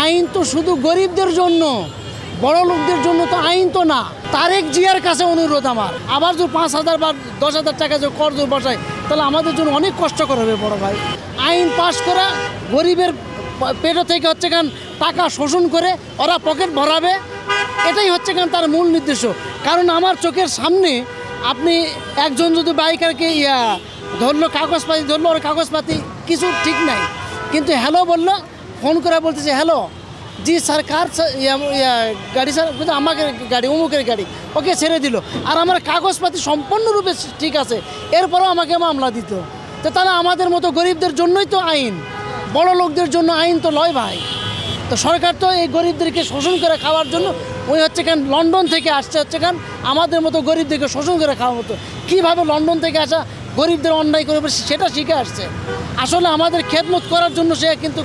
আইন তো শুধু গরিবদের জন্য, বড় লোকদের জন্য তো আইন তো না। তারেক জিয়ার কাছে অনুরোধ আমার, আবার যদি 5,000 বা 10,000 টাকা যে কর জোর বসায়, তাহলে আমাদের জন্য অনেক কষ্টকর হবে বড় ভাই। আইন পাশ করা, গরিবের পেট থেকে হচ্ছে কারণ টাকা শোষণ করে ওরা পকেট ভরাবে, এটাই হচ্ছে কারণ তার মূল নির্দেশ। কারণ আমার চোখের সামনে আপনি একজন যদি বাইকারকে ধরলো, কাগজপাতি ধরলো, ওর কাগজপাতি কিছু ঠিক নাই, কিন্তু হ্যালো বললো, ফোন করে বলতেছে হ্যালো জি স্যার, কার গাড়ি স্যার, কিন্তু আমাকে গাড়ি, অমুকের গাড়ি, ওকে ছেড়ে দিল। আর আমার কাগজপাতি সম্পূর্ণরূপে ঠিক আছে, এরপরও আমাকে মামলা দিত। তো তাহলে আমাদের মতো গরিবদের জন্যই তো আইন, বড় লোকদের জন্য আইন তো লয় ভাই। তো সরকার তো এই গরিবদেরকে শোষণ করে খাওয়ার জন্য ওই হচ্ছে কেন লন্ডন থেকে আসছে, হচ্ছে কেন আমাদের মতো গরিবদেরকে শোষণ করে খাওয়া হতো। কীভাবে লন্ডন থেকে আসা গরিবদের অন্যায় করে সেটা শিখে আসছে। আসলে আমাদের খেদমত করার জন্য সে কিন্তু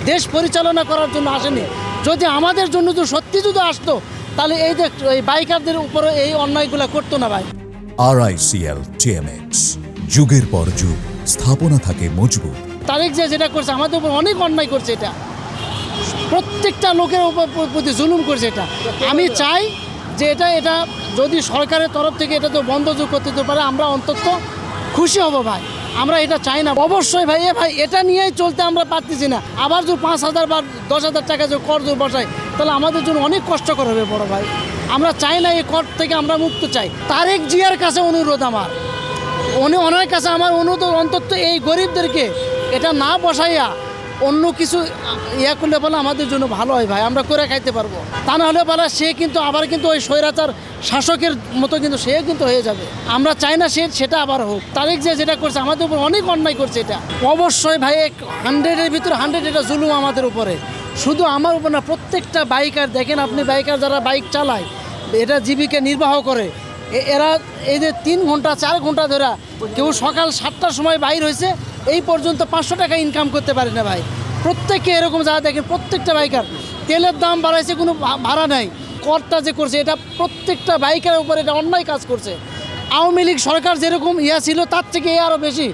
দেশ পরিচালনা করার জন্য আসেনি। যদি আমাদের জন্য যদি সত্যি যদি আসতো, তাহলে এই যে এই বাইকারদের উপরে এই অন্যায়গুলো করতো না ভাই। RICL TMX, যুগের পর যুগ স্থাপনা থাকে মজবুত। তারেক যে যেটা করছে আমাদের উপর অনেক অন্যায় করছে, এটা প্রত্যেকটা লোকের উপর প্রতি জুলুম করছে। এটা আমি চাই যে এটা যদি সরকারের তরফ থেকে এটা তো বন্ধ করতে পারে, আমরা অন্তত খুশি হব ভাই। আমরা এটা চাই না অবশ্যই ভাই। ভাই এটা নিয়েই চলতে আমরা পারতেছি না। আবার যদি 5,000 বা 10,000 টাকা যে কর জোর বসায়, তাহলে আমাদের জন্য অনেক কষ্টকর হবে বড় ভাই। আমরা চাই না এই কর থেকে আমরা মুক্ত চাই। তারেক জিয়ার কাছে অনুরোধ আমার, ওনার কাছে আমার অনুরোধ, অন্তত এই গরিবদেরকে এটা না বসাইয়া অন্য কিছু করলে বলে আমাদের জন্য ভালো হয় ভাই, আমরা করে খাইতে পারবো। তা না হলে বলে সে কিন্তু আবার কিন্তু ওই স্বৈরাচার শাসকের মতো কিন্তু সে কিন্তু হয়ে যাবে। আমরা চাই না সেটা আবার হোক। তারেক যে যেটা করছে আমাদের উপর অনেক অন্যায় করছে, এটা অবশ্যই ভাই 100-এর ভিতরে 100 এটা জুলুম আমাদের উপরে। শুধু আমার উপর না, প্রত্যেকটা বাইকার দেখেন আপনি, বাইকার যারা বাইক চালায়, এটা জীবিকা নির্বাহ করে, এরা এই যে 3 ঘন্টা 4 ঘন্টা ধরে, কেউ সকাল 7টার সময় বাইর হয়েছে, এই পর্যন্ত 500 টাকা ইনকাম করতে পারে না ভাই। প্রত্যেককে এরকম যারা দেখেন, প্রত্যেকটা বাইকার তেলের দাম বাড়াইছে, কোনো ভাড়া নাই, করটা যে করছে এটা প্রত্যেকটা বাইকের উপর এটা অন্যায় কাজ করছে। আওয়ামী লীগ সরকার যেরকম ছিল তার থেকে আরও বেশি